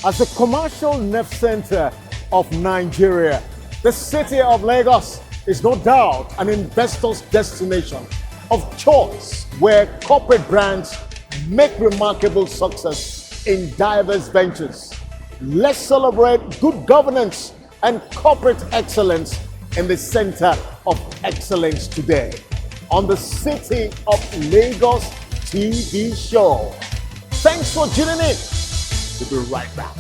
As a commercial nerve center of Nigeria, the city of Lagos is no doubt an investor's destination of choice where corporate brands make remarkable success in diverse ventures. Let's celebrate good governance and corporate excellence in the center of excellence today on the City of Lagos TV show. Thanks for tuning in. We'll be right back.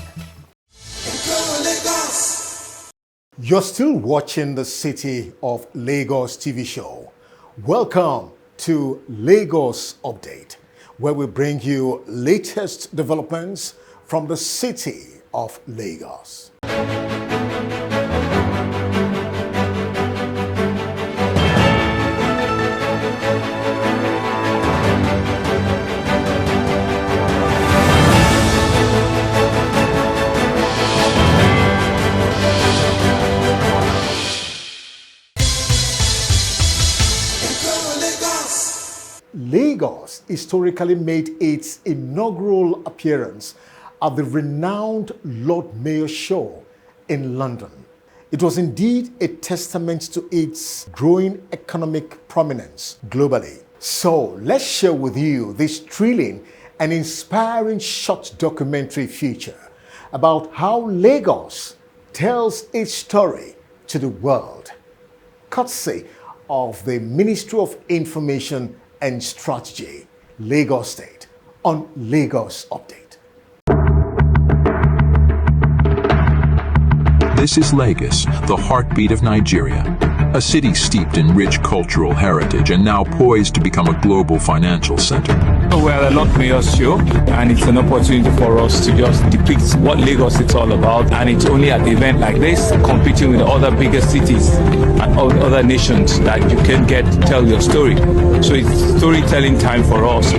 You're still watching the City of Lagos TV show. Welcome to Lagos Update, where we bring you latest developments from the City of Lagos. Lagos historically made its inaugural appearance at the renowned Lord Mayor Show in London. It was indeed a testament to its growing economic prominence globally. So let's share with you this thrilling and inspiring short documentary feature about how Lagos tells its story to the world, courtesy of the Ministry of Information and Strategy, Lagos State, on Lagos Update. This is Lagos, the heartbeat of Nigeria, a city steeped in rich cultural heritage and now poised to become a global financial center. We're at a Lord Mayor's show, and it's an opportunity for us to just depict what Lagos is all about. And it's only at an event like this, competing with other bigger cities and other nations, that you can get to tell your story. So it's storytelling time for us.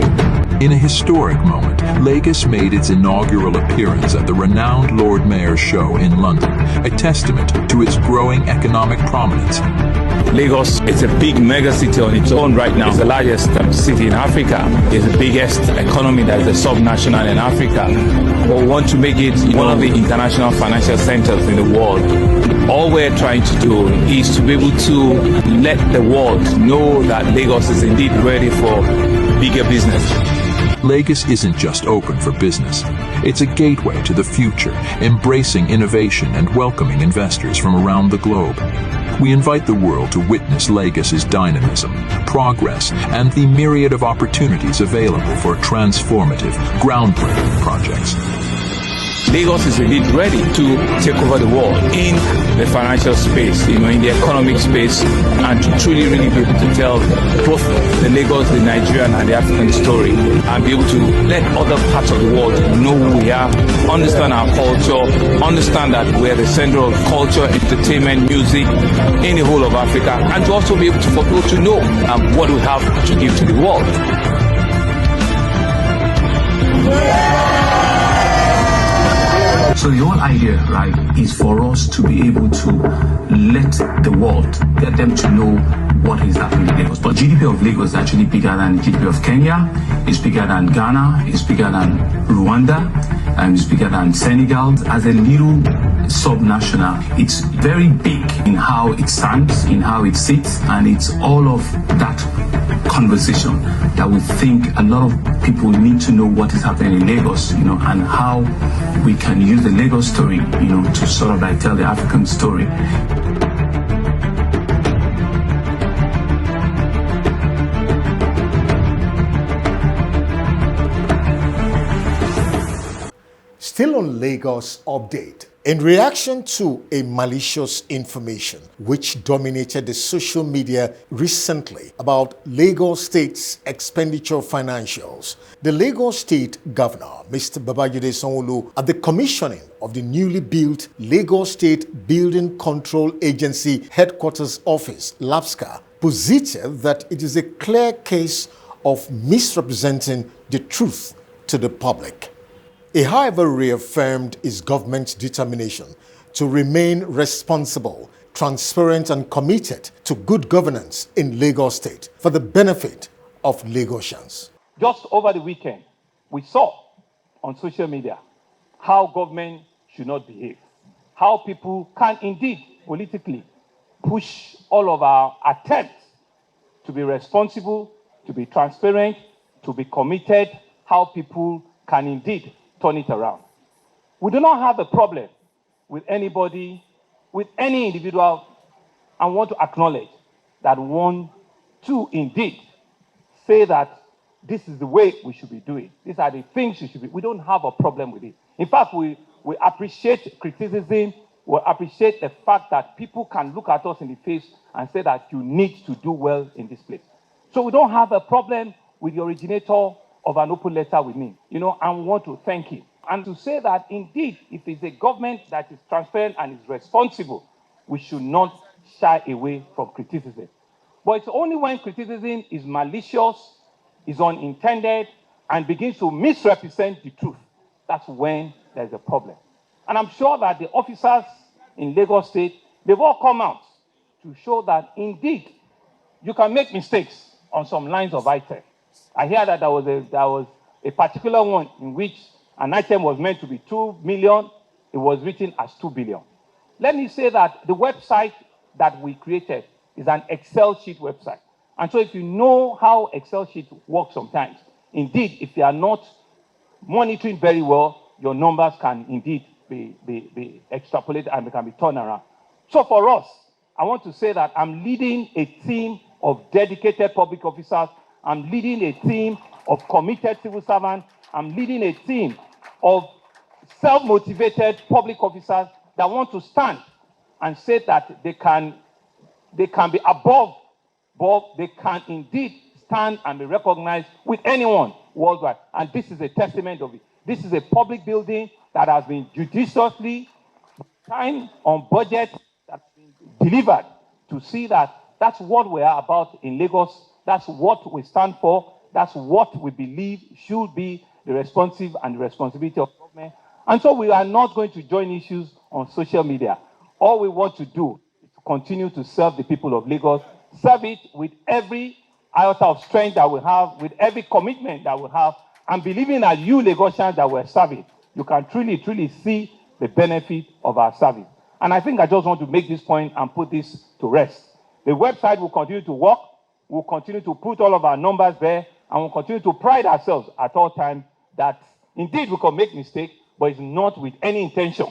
In a historic moment, Lagos made its inaugural appearance at the renowned Lord Mayor's Show in London, a testament to its growing economic prominence. Lagos is a big mega city on its own right now. It's the largest city in Africa. It's the biggest economy that is a sub-national in Africa. We want to make it one of the international financial centers in the world. All we're trying to do is to be able to let the world know that Lagos is indeed ready for bigger business. Lagos isn't just open for business. It's a gateway to the future, embracing innovation and welcoming investors from around the globe. We invite the world to witness Lagos's dynamism, progress, and the myriad of opportunities available for transformative, groundbreaking projects. Lagos is indeed ready to take over the world in the financial space, in the economic space, and to truly really be able to tell both the Lagos, the Nigerian and the African story, and be able to let other parts of the world know who we are, understand our culture, understand that we're the center of culture, entertainment, music in the whole of Africa, and to also be able to, for people to know what we have to give to the world. So the whole idea, right, is for us to be able to let the world, get them to know what is happening in Lagos. But GDP of Lagos is actually bigger than the GDP of Kenya, it's bigger than Ghana, it's bigger than Rwanda, and it's bigger than Senegal. As a little sub-national, it's very big in how it stands, in how it sits, and it's all of that conversation that we think a lot of people need to know what is happening in Lagos, and how we can use the Lagos story, to sort of like tell the African story. Still on Lagos Update. In reaction to a malicious information which dominated the social media recently about Lagos State's expenditure financials, the Lagos State Governor, Mr. Babajide Sanwo-Olu, at the commissioning of the newly built Lagos State Building Control Agency Headquarters Office, LABSCA, posited that it is a clear case of misrepresenting the truth to the public. He, however, reaffirmed his government's determination to remain responsible, transparent, and committed to good governance in Lagos State for the benefit of Lagosians. Just over the weekend, we saw on social media how government should not behave, how people can indeed politically push all of our attempts to be responsible, to be transparent, to be committed, how people can indeed turn it around. We do not have a problem with anybody, with any individual, and want to acknowledge that one, two, indeed, say that this is the way we should be doing. These are the things we should be. We don't have a problem with it. In fact, we appreciate criticism. We appreciate the fact that people can look at us in the face and say that you need to do well in this place. So we don't have a problem with the originator of an open letter with me, and we want to thank him. And to say that indeed, if it's a government that is transparent and is responsible, we should not shy away from criticism. But it's only when criticism is malicious, is unintended, and begins to misrepresent the truth, that's when there's a problem. And I'm sure that the officers in Lagos State, they've all come out to show that indeed you can make mistakes on some lines of items. I hear that there was a particular one in which an item was meant to be 2 million, it was written as 2 billion. Let me say that the website that we created is an Excel sheet website. And so if you know how Excel sheet works sometimes, indeed, if you are not monitoring very well, your numbers can indeed be extrapolated and they can be turned around. So for us, I want to say that I'm leading a team of dedicated public officers. I'm leading a team of committed civil servants. I'm leading a team of self-motivated public officers that want to stand and say that they can be above, but they can indeed stand and be recognized with anyone worldwide. And this is a testament of it. This is a public building that has been judiciously time on budget that has been delivered to see that that's what we are about in Lagos. That's what we stand for. That's what we believe should be the responsive and the responsibility of government. And so we are not going to join issues on social media. All we want to do is to continue to serve the people of Lagos, serve it with every iota of strength that we have, with every commitment that we have, and believing that you Lagosians that we're serving, you can truly, truly see the benefit of our service. And I think I just want to make this point and put this to rest. The website will continue to work. We'll continue to put all of our numbers there, and we'll continue to pride ourselves at all times that indeed we can make mistakes, but it's not with any intention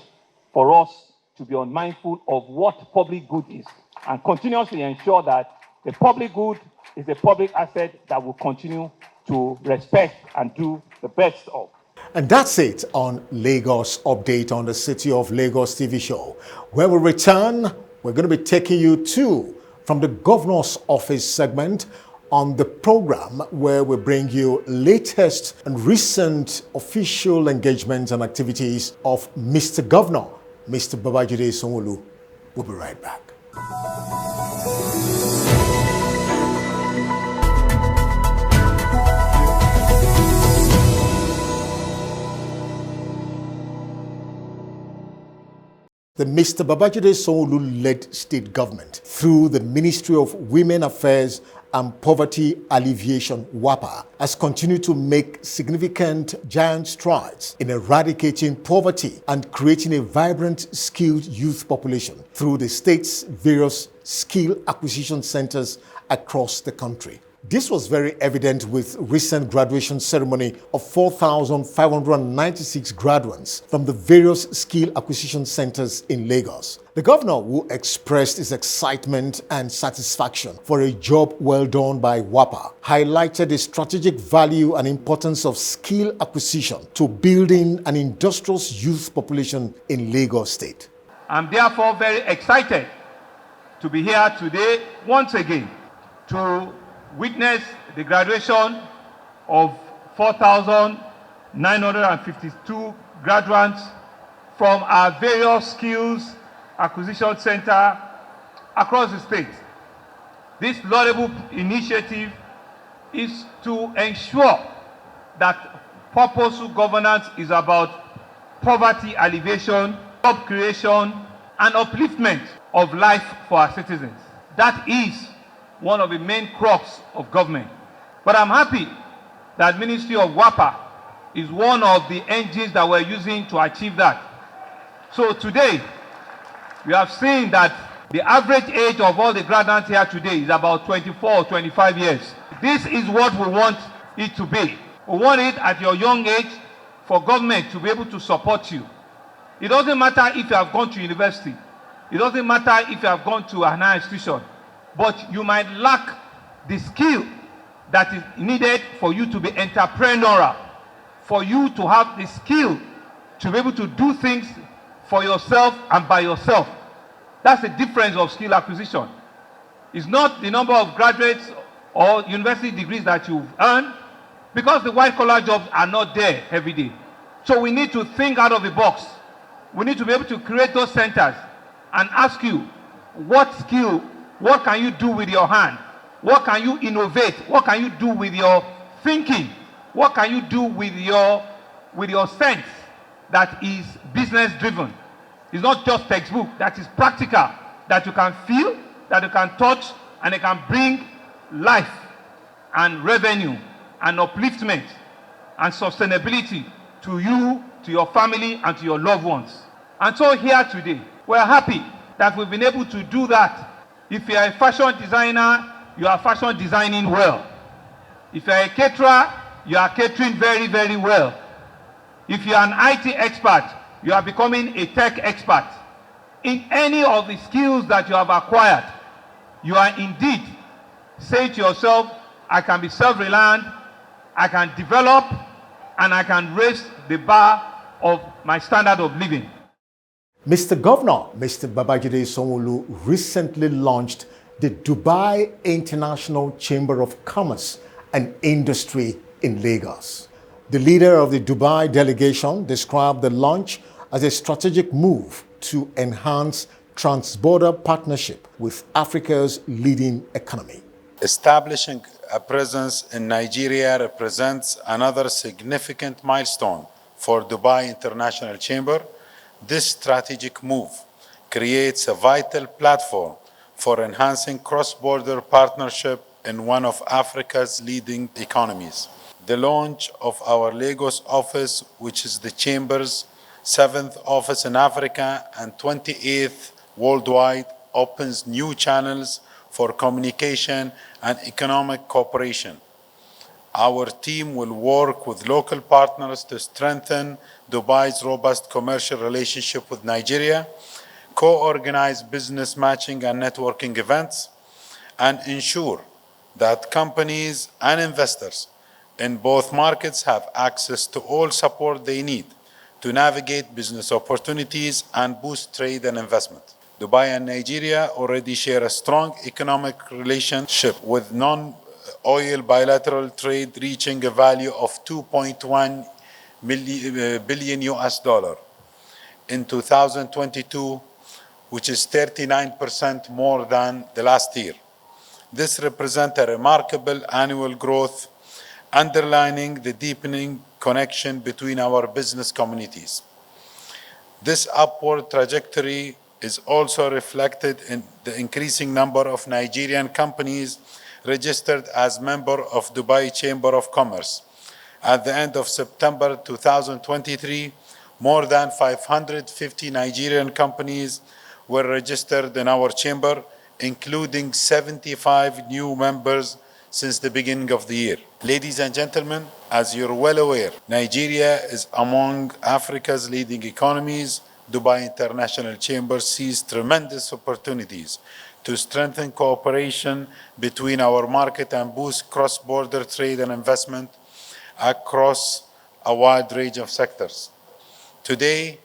for us to be unmindful of what public good is, and continuously ensure that the public good is a public asset that will continue to respect and do the best of. And that's it on Lagos Update on the City of Lagos TV show. When we return, we're going to be taking you to from the Governor's Office segment on the program where we bring you latest and recent official engagements and activities of Mr. Governor, Mr. Babajide Sanwo-Olu. We'll be right back. The Mr. Babajide Sanwo-Olu-led state government through the Ministry of Women Affairs and Poverty Alleviation (WAPA) has continued to make significant giant strides in eradicating poverty and creating a vibrant, skilled youth population through the state's various skill acquisition centers across the country. This was very evident with recent graduation ceremony of 4,596 graduates from the various skill acquisition centers in Lagos. The governor, who expressed his excitement and satisfaction for a job well done by WAPA, highlighted the strategic value and importance of skill acquisition to building an industrious youth population in Lagos State. I'm therefore very excited to be here today once again to witness the graduation of 4,952 graduates from our various skills acquisition center across the state. This laudable initiative is to ensure that purposeful governance is about poverty alleviation, job creation, and upliftment of life for our citizens. That is one of the main crux of government. But I'm happy that Ministry of WAPA is one of the engines that we're using to achieve that. So today, we have seen that the average age of all the graduates here today is about 24 or 25 years. This is what we want it to be. We want it at your young age for government to be able to support you. It doesn't matter if you have gone to university. It doesn't matter if you have gone to an higher institution. But you might lack the skill that is needed for you to be entrepreneurial, for you to have the skill to be able to do things for yourself and by yourself. That's the difference of skill acquisition. It's not the number of graduates or university degrees that you've earned, because the white-collar jobs are not there every day. So we need to think out of the box. We need to be able to create those centers and ask you, what skill, what can you do with your hand? What can you innovate? What can you do with your thinking? What can you do with your sense that is business-driven? It's not just textbook, that is practical, that you can feel, that you can touch, and it can bring life and revenue and upliftment and sustainability to you, to your family, and to your loved ones. And so here today, we're happy that we've been able to do that. If you're a fashion designer, you are fashion designing well. If you're a caterer, you are catering very, very well. If you're an IT expert, you are becoming a tech expert. In any of the skills that you have acquired, you are indeed saying to yourself, I can be self-reliant, I can develop, and I can raise the bar of my standard of living. Mr. Governor, Mr. Babajide Sanwo-Olu recently launched the Dubai International Chamber of Commerce and Industry in Lagos. The leader of the Dubai delegation described the launch as a strategic move to enhance trans-border partnership with Africa's leading economy. Establishing a presence in Nigeria represents another significant milestone for Dubai International Chamber. This strategic move creates a vital platform for enhancing cross-border partnership in one of Africa's leading economies. The launch of our Lagos office, which is the Chamber's 7th office in Africa and 28th worldwide, opens new channels for communication and economic cooperation. Our team will work with local partners to strengthen Dubai's robust commercial relationship with Nigeria, co-organize business matching and networking events, and ensure that companies and investors in both markets have access to all support they need to navigate business opportunities and boost trade and investment. Dubai and Nigeria already share a strong economic relationship, with non-oil bilateral trade reaching a value of $2.1 billion in 2022, which is 39% more than the last year. This represents a remarkable annual growth, underlining the deepening connection between our business communities. This upward trajectory is also reflected in the increasing number of Nigerian companies registered as members of Dubai Chamber of Commerce. At the end of September 2023, more than 550 Nigerian companies were registered in our chamber, including 75 new members since the beginning of the year. Ladies and gentlemen, as you're well aware, Nigeria is among Africa's leading economies. Dubai International Chamber sees tremendous opportunities to strengthen cooperation between our market and boost cross-border trade and investment across a wide range of sectors. Today,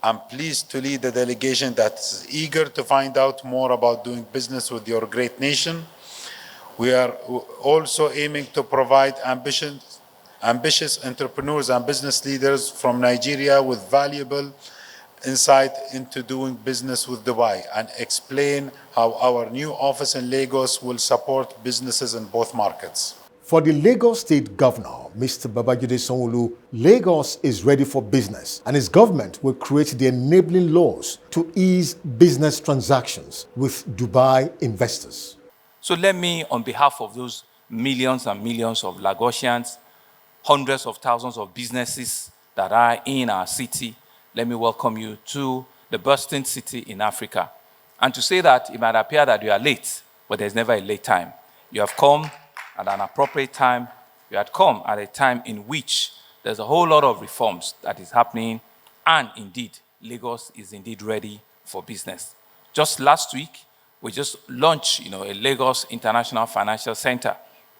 I'm pleased to lead a delegation that is eager to find out more about doing business with your great nation. We are also aiming to provide ambitious entrepreneurs and business leaders from Nigeria with valuable insight into doing business with Dubai, and explain how our new office in Lagos will support businesses in both markets. For the Lagos State Governor, Mr. Babajide Sanwo-Olu, Lagos is ready for business, and his government will create the enabling laws to ease business transactions with Dubai investors. So let me, on behalf of those millions and millions of Lagosians, hundreds of thousands of businesses that are in our city, let me welcome you to the bursting city in Africa. And to say that it might appear that you are late, but there's never a late time. You have come at an appropriate time. You had come at a time in which there's a whole lot of reforms that is happening, and indeed, Lagos is indeed ready for business. Just last week, we just launched, a Lagos International Financial Center,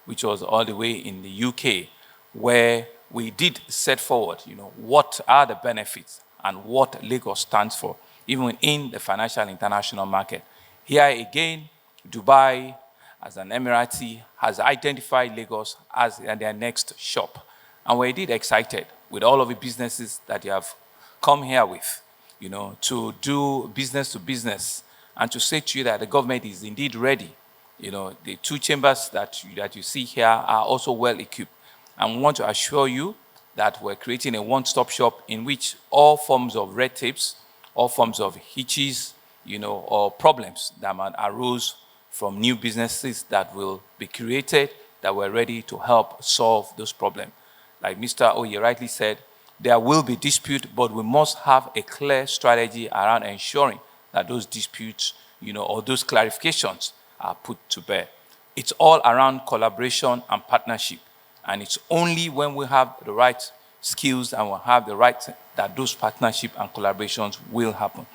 which was all the way in the UK, where we did set forward, what are the benefits and what Lagos stands for, even in the financial international market. Here again, Dubai, as an Emirati, has identified Lagos as their next shop. And we're indeed excited with all of the businesses that you have come here with, to do business to business, and to say to you that the government is indeed ready. The two chambers that you see here are also well equipped. And we want to assure you that we're creating a one-stop shop in which all forms of red tapes, all forms of hitches, or problems that might arise from new businesses that will be created, that we're ready to help solve those problems. Like Mr. Oye rightly said, there will be dispute, but we must have a clear strategy around ensuring that those disputes, or those clarifications are put to bear. It's all around collaboration and partnership. And it's only when we have the right skills and we have the right, that those partnership and collaborations will happen.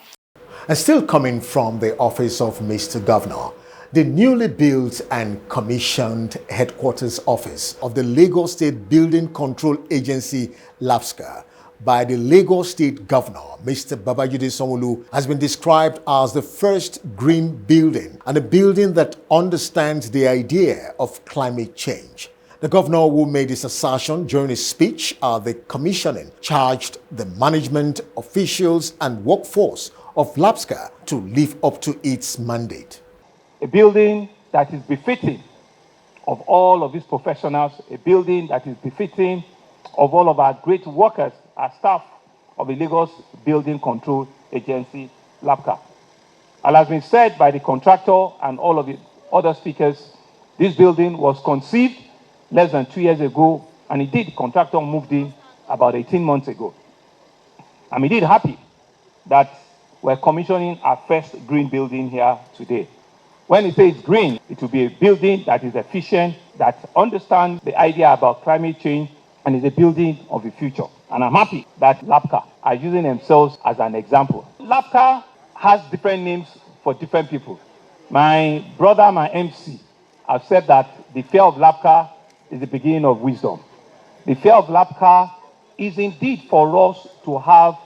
And still coming from the office of Mr. Governor, the newly built and commissioned headquarters office of the Lagos State Building Control Agency, LABSCA, by the Lagos State Governor, Mr. Babajide Sanwo-Olu, has been described as the first green building and a building that understands the idea of climate change. The governor, who made this assertion during his speech at the commissioning, charged the management, officials and workforce of LABSCA to live up to its mandate. A building that is befitting of all of these professionals, a building that is befitting of all of our great workers, our staff of the Lagos Building Control Agency, LABSCA. As has been said by the contractor and all of the other speakers, this building was conceived less than 2 years ago, and indeed, the contractor moved in about 18 months ago. I'm indeed happy that we're commissioning our first green building here today. When it says green, it will be a building that is efficient, that understands the idea about climate change, and is a building of the future. And I'm happy that LABSCA are using themselves as an example. LABSCA has different names for different people. My brother, my MC, have said that the fear of LABSCA is the beginning of wisdom. The fear of LABSCA is indeed for us to have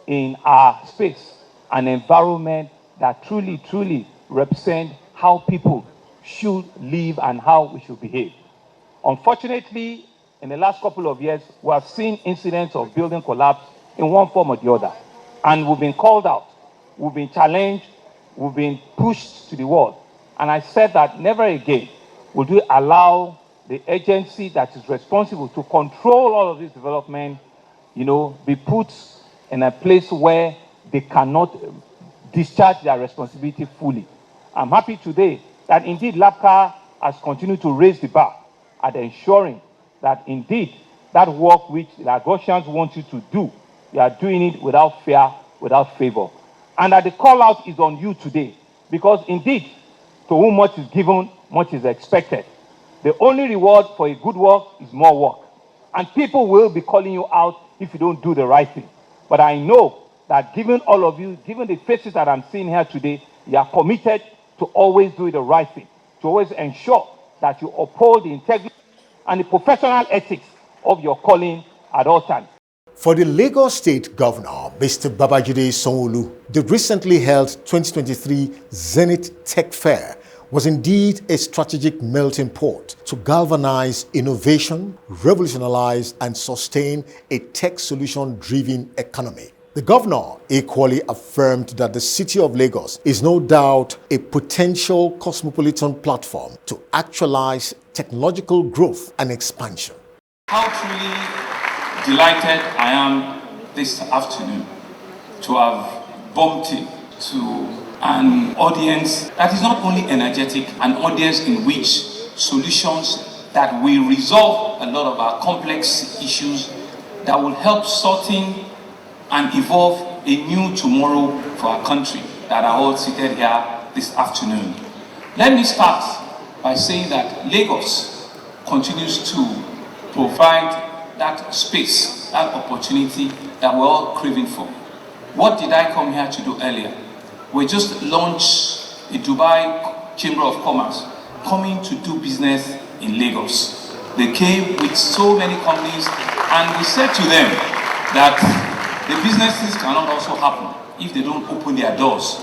in our space an environment that truly, truly represents how people should live and how we should behave. Unfortunately, in the last couple of years, we have seen incidents of building collapse in one form or the other. And we've been called out, we've been challenged, we've been pushed to the wall. And I said that never again would we allow the agency that is responsible to control all of this development, be put in a place where they cannot discharge their responsibility fully. I'm happy today that indeed LABSCA has continued to raise the bar at ensuring that indeed that work which the Lagosians want you to do, you are doing it without fear, without favor. And that the call out is on you today, because indeed, to whom much is given, much is expected. The only reward for a good work is more work. And people will be calling you out if you don't do the right thing. But I know that given all of you, given the faces that I'm seeing here today, you are committed to always do the right thing, to always ensure that you uphold the integrity and the professional ethics of your calling at all times. For the Lagos State Governor, Mr. Babajide Sanwo-Olu, the recently held 2023 Zenith Tech Fair was indeed a strategic melting pot to galvanize innovation, revolutionize and sustain a tech solution-driven economy. The governor equally affirmed that the city of Lagos is no doubt a potential cosmopolitan platform to actualize technological growth and expansion. How truly delighted I am this afternoon to have bumped into an audience that is not only energetic, an audience in which solutions that we resolve a lot of our complex issues that will help sorting and evolve a new tomorrow for our country that are all seated here this afternoon. Let me start by saying that Lagos continues to provide that space, that opportunity that we're all craving for. What did I come here to do earlier? We just launched a Dubai Chamber of Commerce coming to do business in Lagos. They came with so many companies, and we said to them that the businesses cannot also happen if they don't open their doors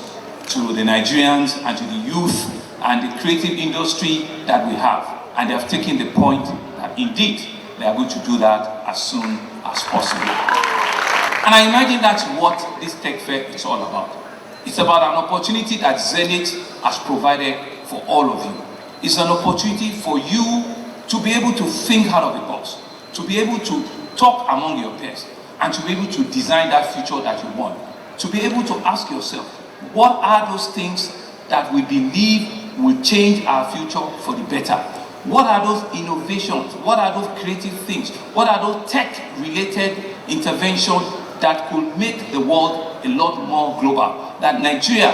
to the Nigerians and to the youth and the creative industry that we have. And they have taken the point that indeed they are going to do that as soon as possible. And I imagine that's what this tech fair is all about. It's about an opportunity that Zenith has provided for all of you. It's an opportunity for you to be able to think out of the box, to be able to talk among your peers, and to be able to design that future that you want. To be able to ask yourself, what are those things that we believe will change our future for the better? What are those innovations? What are those creative things? What are those tech-related interventions that could make the world a lot more global? That Nigeria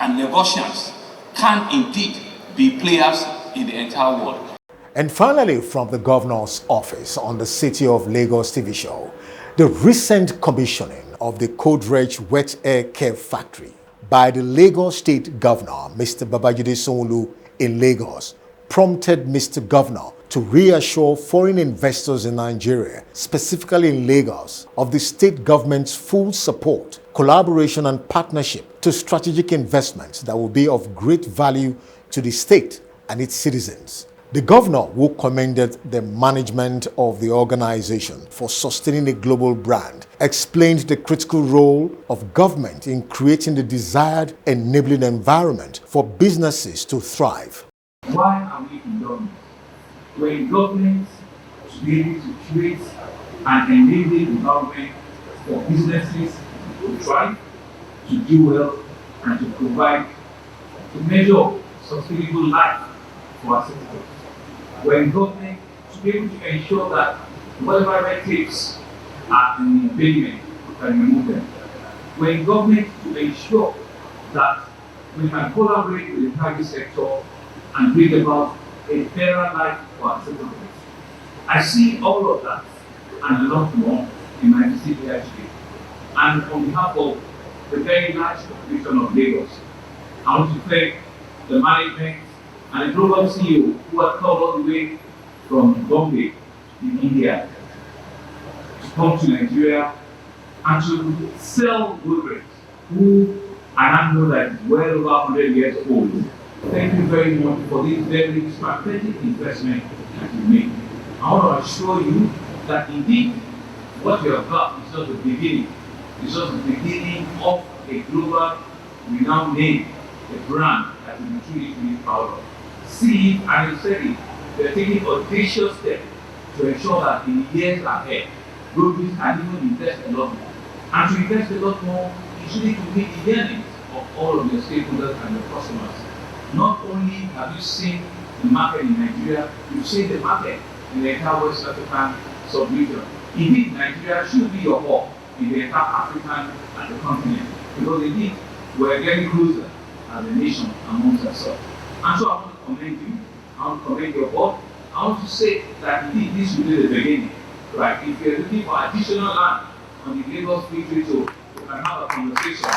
and Lagosians can indeed be players in the entire world. And finally, from the governor's office on the City of Lagos TV show, the recent commissioning of the Code-Rich Wet Air Care Factory by the Lagos State Governor, Mr. Babajide Sanwo-Olu in Lagos, prompted Mr. Governor to reassure foreign investors in Nigeria, specifically in Lagos, of the state government's full support, collaboration and partnership to strategic investments that will be of great value to the state and its citizens. The governor, who commended the management of the organization for sustaining a global brand, explained the critical role of government in creating the desired enabling environment for businesses to thrive. Why are we in government? We're in government to be able to create an enabling environment for businesses to thrive, to do well, and to provide, to measure sustainable life for our citizens. We're in government to be able to ensure that whatever red tapes are in the impediment, we can remove them. We're in government to ensure that we can collaborate with the private sector and bring about a better life for our citizens. I see all of that and a lot more in my visit here today. And on behalf of the very large population of Lagos, I want to thank the management and the global CEO who have come all the way from Bombay in India to come to Nigeria and to sell Woodbridge, who I now know that is well over 100 years old. Thank you very much for this very strategic investment that you make. I want to assure you that indeed what you have got is just the beginning. It's just the beginning of a global renowned name, a brand that we truly, truly proud of. See, and you said it, they're taking audacious steps to ensure that in the years ahead, Woodbridge can even invest a lot more. And to invest a lot more is really to meet the yearnings of all of your stakeholders and your customers. Not only have you seen the market in Nigeria, you've seen the market in the entire West African sub-region. Indeed, Nigeria should be your hub in the entire African and the continent, because indeed, we're getting closer as a nation amongst ourselves. And so I want to commend you, I want to commend your board, I want to say that indeed this will be the beginning. Right? If you're looking for additional land on the Lagos Free Trade Zone, we can have a conversation.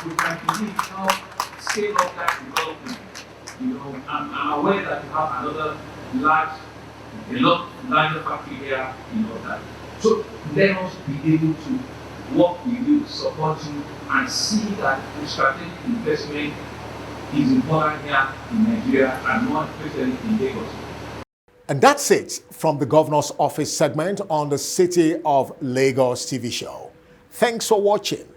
We can indeed help scale up that development. You know, I'm aware that you have another a lot larger factory here in Otedola. So let us be able to work with you, support you, and see that the strategic investment is important here in Nigeria and more especially in Lagos. And that's it from the Governor's Office segment on the City of Lagos TV show. Thanks for watching.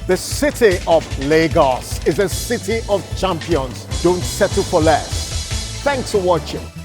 The City of Lagos is a city of champions Don't settle for less. Thanks for watching.